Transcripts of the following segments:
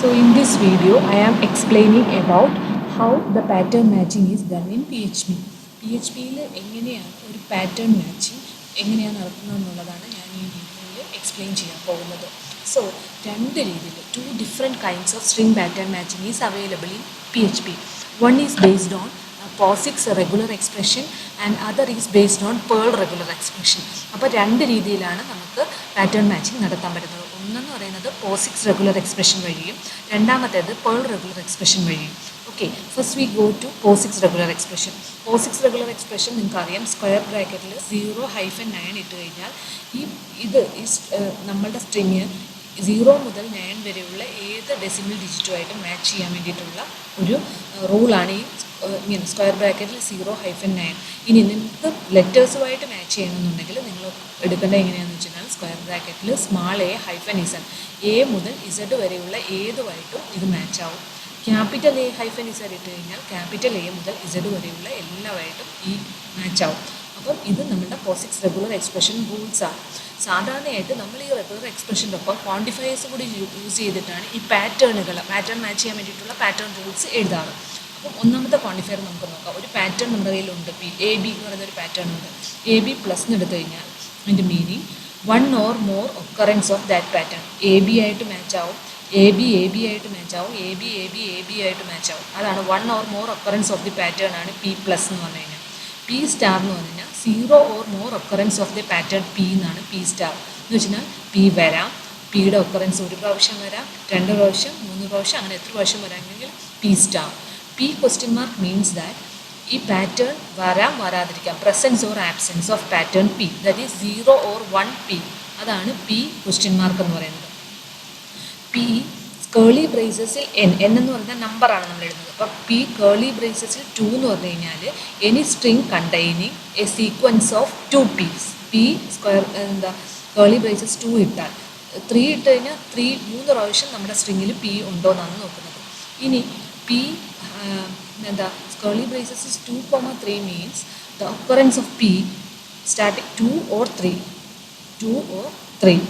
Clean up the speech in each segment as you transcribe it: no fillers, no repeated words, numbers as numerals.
So in this video, I am explaining about how the pattern matching is done in PHP. PHPയിൽ എങ്ങനെയാണ് ഒരു pattern matching എങ്ങനെയാണ് നടക്കുന്നത് എന്നുള്ളതാണ് ഞാൻ ഈ വീഡിയോയിൽ എക്സ്പ്ലെയിൻ ചെയ്യാൻ പോകുന്നത്. സോ രണ്ട് രീതിയിൽ two different kinds of string pattern matching is available in PHP. One is based on POSIX regular expression and other is based on Perl regular expression. അപ്പോൾ രണ്ട് രീതിയിലാണ് നമുക്ക് പാറ്റേൺ മാച്ചിങ് നടത്താൻ പറ്റുന്നത്. ഒന്നെന്ന് പറയുന്നത് POSIX റെഗുലർ എക്സ്പ്രഷൻ വഴിയും രണ്ടാമത്തേത് Perl റെഗുലർ എക്സ്പ്രഷൻ വഴിയും. Okay, first we go to POSIX regular expression. POSIX regular expression നിങ്ങൾക്കറിയാം, സ്ക്വയർ ബ്രാക്കറ്റിൽ 0-9 ഇട്ട് കഴിഞ്ഞാൽ നമ്മളുടെ സ്ട്രിങ് 0 മുതൽ 9 വരെയുള്ള ഏത് ഡെസിമൽ ഡിജിറ്റുമായിട്ട് മാച്ച് ചെയ്യാൻ വേണ്ടിയിട്ടുള്ള ഒരു റൂളാണ് ഈ ഇങ്ങനെ സ്ക്വയർ ബ്രാക്കറ്റിൽ 0-9. ഇനി നിങ്ങൾക്ക് ലെറ്റേഴ്സുമായിട്ട് മാച്ച് ചെയ്യണമെന്നുണ്ടെങ്കിൽ നിങ്ങൾ എടുക്കേണ്ട എങ്ങനെയാണെന്ന് വെച്ചാൽ സ്ക്വയർ ബ്രാക്കറ്റിൽ സ്മാൾ a-z, എ മുതൽ ഇസഡ് വരെയുള്ള ഏതുമായിട്ടും ഇത് മാച്ച് ആവും. ക്യാപിറ്റൽ a-z ഇട്ട് കഴിഞ്ഞാൽ ക്യാപിറ്റൽ എ മുതൽ ഇസഡ് വരെയുള്ള എല്ലാമായിട്ടും ഈ മാച്ച് ആവും. അപ്പം ഇത് നമ്മുടെ POSIX റെഗുലർ എക്സ്പ്രഷൻ റൂൾസാണ്. സാധാരണയായിട്ട് നമ്മൾ ഈ റെഗുലർ എക്സ്പ്രഷൻ്റെ ഒപ്പം ക്വാണ്ടിഫയേഴ്സ് കൂടി യൂസ് ചെയ്തിട്ടാണ് ഈ പാറ്റേൺ മാച്ച് ചെയ്യാൻ വേണ്ടിയിട്ടുള്ള പാറ്റേൺ റൂൾസ് എഴുതാറ്. അപ്പം ഒന്നാമത്തെ ക്വാണ്ടിഫയർ നമുക്ക് നോക്കാം. ഒരു പാറ്റേൺ നമ്മുടെ കയ്യിലുണ്ട്, AB എന്ന് പറയുന്ന ഒരു പാറ്റേൺ ഉണ്ട്. AB പ്ലസ് എടുത്തു കഴിഞ്ഞാൽ അതിൻ്റെ meaning 1 or more occurrence of that pattern. AB ആയിട്ട് മാച്ച് ആവും, AB ആയിട്ട് മാച്ച് ആവും, AB ആയിട്ട് മാച്ച് ആവും. അതാണ് 1 or more occurrence of the pattern ആണ് P പ്ലസ് എന്ന് പറഞ്ഞു കഴിഞ്ഞാൽ. P സ്റ്റാർ എന്ന് പറഞ്ഞു കഴിഞ്ഞാൽ 0 or more occurrence of the pattern P എന്നാണ് P സ്റ്റാർ എന്ന് വെച്ച് കഴിഞ്ഞാൽ. P വരാം, പിയുടെ ഒക്കറൻസ് ഒരു പ്രാവശ്യം വരാം, 2 പ്രാവശ്യം, 3 പ്രാവശ്യം, അങ്ങനെ എത്ര പ്രാവശ്യം വരാമെങ്കിൽ P star. P question mark means that ഈ പാറ്റേൺ വരാതിരിക്കാം, presence or absence of pattern P, that is 0 or 1 P. അതാണ് P ക്വസ്റ്റ്യൻ മാർക്ക് എന്ന് പറയുന്നത്. P കേളി ബ്രേസസിൽ n എന്ന് പറയുന്ന നമ്പറാണ് നമ്മൾ എഴുതുന്നത്. അപ്പോൾ P കേളി ബ്രേസസിൽ 2 എന്ന് പറഞ്ഞു കഴിഞ്ഞാൽ any string containing A sequence of 2 P's. P square Keli braces 2 ഇട്ടാൽ 3 ഇട്ട് കഴിഞ്ഞാൽ 3 പ്രാവശ്യം നമ്മുടെ സ്ട്രിങ്ങിൽ P ഉണ്ടോ എന്നാണ് നോക്കുന്നത്. ഇനി P Keli braces 2, 3 means the occurrence of P starting 2 or 3.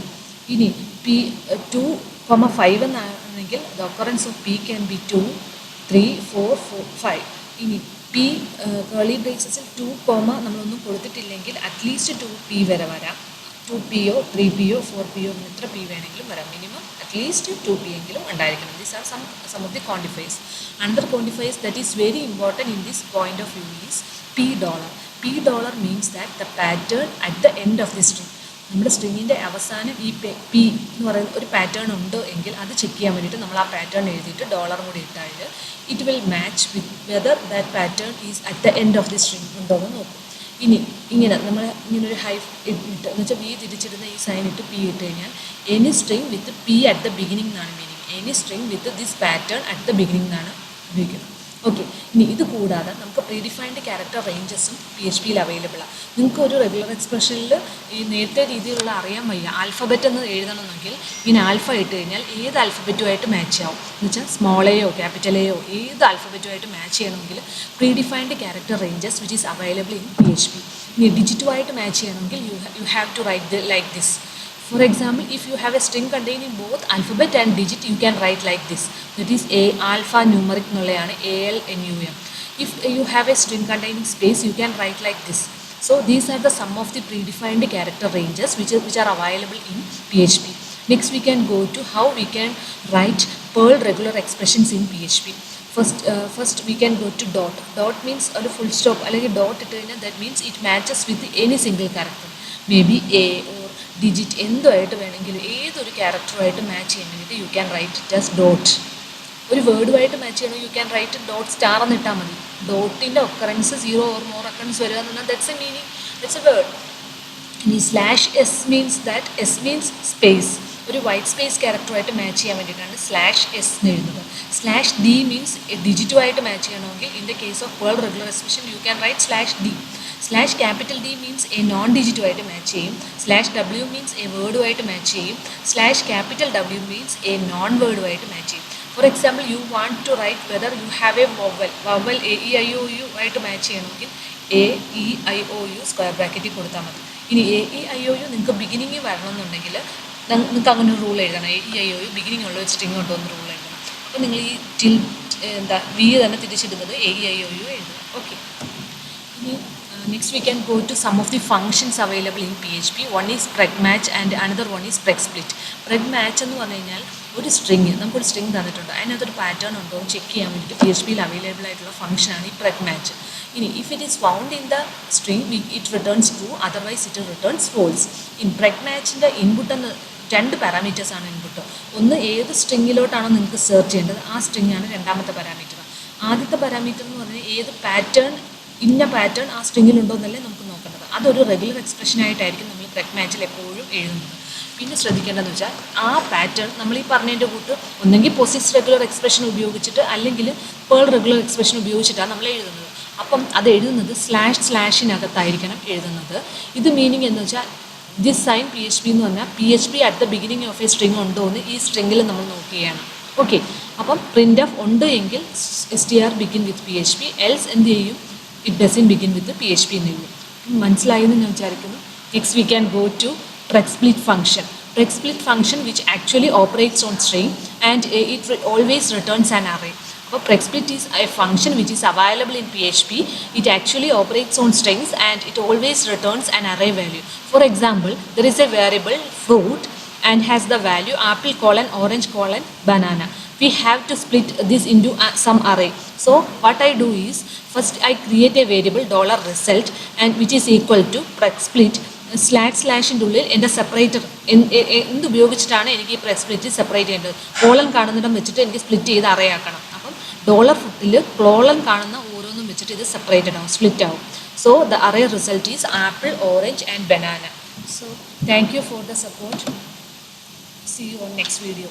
ഇനി P 2, 5 എന്നാണെങ്കിൽ the occurrence of P can be 2, 3, 4, 5. ഇനി P കേളി ബ്രേസസിൽ 2, നമ്മളൊന്നും കൊടുത്തിട്ടില്ലെങ്കിൽ അറ്റ്ലീസ്റ്റ് 2P വരെ വരാം. 2Pയോ 3Pയോ 4Pയോ എത്ര P വേണമെങ്കിലും വരാം. മിനിമം അറ്റ്ലീസ്റ്റ് 2P എങ്കിലും ഉണ്ടായിരിക്കണം. These are some of the quantifiers. Another quantifiers that is very important in this point of view is P dollar. P dollar means that the pattern at the end of the string. നമ്മുടെ സ്ട്രിങ്ങിൻ്റെ അവസാനം ഈ P എന്ന് പറയുന്ന ഒരു pattern ഉണ്ട് എങ്കിൽ അത് check ചെയ്യാൻ വേണ്ടിയിട്ട് നമ്മൾ ആ പാറ്റേൺ എഴുതിയിട്ട് ഡോളർ കൂടി ഇട്ടാൽ it will match with whether that pattern is at the end of the string ഉണ്ടോ എന്ന് നോക്കും. ഇനി നമ്മൾ ഇങ്ങനൊരു ഹൈഫ് ഇട്ട് എന്ന് വെച്ചാൽ V തിരിച്ചിടുന്ന ഈ സൈൻ ഇട്ട് P ഇട്ട് കഴിഞ്ഞാൽ any string with P at the beginning എന്നാണ് meaning. Any string with this pattern at the beginning എന്നാണ് ഉപയോഗിക്കുന്നത്. ഓക്കെ, ഇനി ഇത് കൂടാതെ നമുക്ക് പ്രീഡിഫൈൻഡ് ക്യാരക്ടർ റേഞ്ചസും PHPയിൽ അവൈലബിളാണ്. നിങ്ങൾക്ക് ഒരു റെഗുലർ എക്സ്പ്രഷനിൽ ഈ നേരത്തെ രീതിയിലുള്ള അറിയാൻ വയ്യ, ആൽഫബറ്റ് എന്ന് എഴുതണമെന്നെങ്കിൽ ഇങ്ങനെ ആൽഫ ഇട്ട് കഴിഞ്ഞാൽ ഏത് ആൽഫബറ്റുമായിട്ട് മാച്ച് ആവും എന്ന് വെച്ചാൽ സ്മോൾ എയോ ക്യാപിറ്റൽ എയോ ഏത് ആൽഫബറ്റുമായിട്ട് മാച്ച് ചെയ്യണമെങ്കിൽ predefined character ranges which is available in PHP. ഇനി ഡിജിറ്റുമായിട്ട് മാച്ച് ചെയ്യണമെങ്കിൽ you have to write like this. For example, if you have a string containing both alphabet and digit, you can write like this. That is a alpha numeric nullയാണ് ALNUM. If you have a string containing space, you can write like this. So these are the sum of the predefined character ranges which are available in PHP. Next we can go to how we can write Perl regular expressions in PHP. First we can go to dot. Dot means a full stop. അല്ലെങ്കിൽ dot ഇട്ട് കഴിഞ്ഞാൽ that means it matches with any single character. Maybe a or digit എന്തുമായിട്ട് വേണമെങ്കിലും ഏതൊരു ക്യാരക്ടറുമായിട്ട് match ചെയ്യാൻ വേണ്ടിയിട്ട് you can write it as dot. ഒരു വേർഡുമായിട്ട് മാച്ച് ചെയ്യണം, you can write dot star എന്നിട്ടാൽ മതി. ഡോട്ടിൻ്റെ ഒക്കറൻസ് 0 or more occurrence വരിക എന്ന് പറഞ്ഞാൽ that's a meaning, that's a word. ഇനി /s means that S means space. ഒരു വൈറ്റ് സ്പേസ് ക്യാരക്ടറുമായിട്ട് മാച്ച് ചെയ്യാൻ വേണ്ടിയിട്ടാണ് /s എന്ന് എഴുതുന്നത്. /d മീൻസ് ഡിജിറ്റുമായിട്ട് മാച്ച് ചെയ്യണമെങ്കിൽ in the case of Perl regular expression you can write /d. /D means a non ഡിജിറ്റുമായിട്ട് മാച്ച് ചെയ്യും. /w മീൻസ് എ വേർഡുമായിട്ട് മാച്ച് ചെയ്യും. /W മീൻസ് എ നോൺ വേർഡുമായിട്ട് മാച്ച് ചെയ്യും. For example you want to write whether you have a vowel AEIOU ആയിട്ട് match ചെയ്യണമെങ്കിൽ AEIOU square ബ്രാക്കറ്റിൽ കൊടുത്താൽ മതി. ഇനി AEIOU നിങ്ങൾക്ക് ബിഗിനിങ് വരണമെന്നുണ്ടെങ്കിൽ നിങ്ങൾക്ക് അങ്ങനെ ഒരു റൂൾ എഴുതണം. AEIOU ബിഗിനിങ് ഉള്ള ഒരു സ്ട്രിങ് ഉണ്ടോ എന്ന് റൂൾ എഴുതണം. അപ്പോൾ നിങ്ങൾ ഈ ടിൽ എന്താ വി തന്നെ തിരിച്ചിടുന്നത് എ ഐ ഒ യു എഴുതുക. ഓക്കെ. ഇനി next we can go to some of the functions available in PHP. One is preg match and another one is preg split. Preg match എന്ന് പറഞ്ഞു കഴിഞ്ഞാൽ ഒരു string, നമുക്കൊരു string തന്നിട്ടുണ്ട്, അതിനകത്തൊരു pattern ഉണ്ടോ എന്ന് ചെക്ക് ചെയ്യാൻ വേണ്ടിയിട്ട് PHPയിൽ അവൈലബിൾ ആയിട്ടുള്ള ഫംഗ്ഷനാണ് ഈ preg match. ഇനി if it is found in the string it returns true, otherwise it returns false. In preg matchൻ്റെ ഇൻപുട്ട് എന്ന് 2 പാരാമീറ്റേഴ്സ് ആണ് ഇൻപുട്ട്. ഒന്ന് ഏത് സ്ട്രിങ്ങിലോട്ടാണോ നിങ്ങൾക്ക് സെർച്ച് ചെയ്യേണ്ടത് ആ സ്ട്രിങ് ആണ് രണ്ടാമത്തെ പാരാമീറ്റർ. ആദ്യത്തെ പാരാമീറ്റർ എന്ന് പറഞ്ഞാൽ ഏത് പാറ്റേൺ, ഇന്ന പാറ്റേൺ ആ സ്ട്രിങ്ങിലുണ്ടോ എന്നല്ലേ നമുക്ക് നോക്കേണ്ടത്. അതൊരു റെഗുലർ എക്സ്പ്രഷനായിട്ടായിരിക്കും നമ്മൾ preg matchൽ എപ്പോഴും എഴുതുന്നത്. പിന്നെ ശ്രദ്ധിക്കേണ്ടതെന്ന് വെച്ചാൽ ആ പാറ്റേൺ നമ്മൾ ഈ പറഞ്ഞതിൻ്റെ കൂട്ട് ഒന്നെങ്കിൽ പോസിക്സ് റെഗുലർ എക്സ്പ്രഷൻ ഉപയോഗിച്ചിട്ട് അല്ലെങ്കിൽ പേൾ റെഗുലർ എക്സ്പ്രഷൻ ഉപയോഗിച്ചിട്ടാണ് നമ്മൾ എഴുതുന്നത്. അപ്പം അത് എഴുതുന്നത് //നകത്തായിരിക്കണം എഴുതുന്നത്. ഇത് മീനിങ് എന്ന് വെച്ചാൽ ദിസ് സൈൻ PHP എന്ന് പറഞ്ഞാൽ PHP at the beginning of A string ഉണ്ടോ എന്ന് ഈ സ്ട്രിങ്ങിൽ നമ്മൾ നോക്കുകയാണ്. ഓക്കെ. അപ്പം പ്രിൻ്റ് ഓഫ് ഉണ്ട് എങ്കിൽ str begin with PHP, else എന്ത് ചെയ്യും, it doesn't begin with PHP എന്ന് എഴുതും. മനസ്സിലായെന്ന് ഞാൻ വിചാരിക്കുന്നു. Next we can go to preg split function. Preg split function which actually operates on string and it always returns an array. So preg split is a function which is available in PHP. It actually operates on strings and it always returns an array value. For example, there is a variable fruit and has the value apple colon orange colon banana. We have to split this into some array. So what I do is first I create a variable $result and which is equal to preg split // ഉള്ളിൽ എൻ്റെ separator എന്ത് ഉപയോഗിച്ചിട്ടാണ് എനിക്ക് ഈ preg split separate ചെയ്യേണ്ടത്. Colon കാണുന്നിടം വെച്ചിട്ട് എനിക്ക് split ചെയ്ത് array ആക്കണം. അപ്പം $ഫുട്ടിൽ കോളൻ കാണുന്ന ഓരോന്നും വെച്ചിട്ട് ഇത് സെപ്പറേറ്റഡ് ആവും, സ്പ്ലിറ്റ് ആവും. So the array result is apple, orange and banana. So thank you for the support. See you on next video.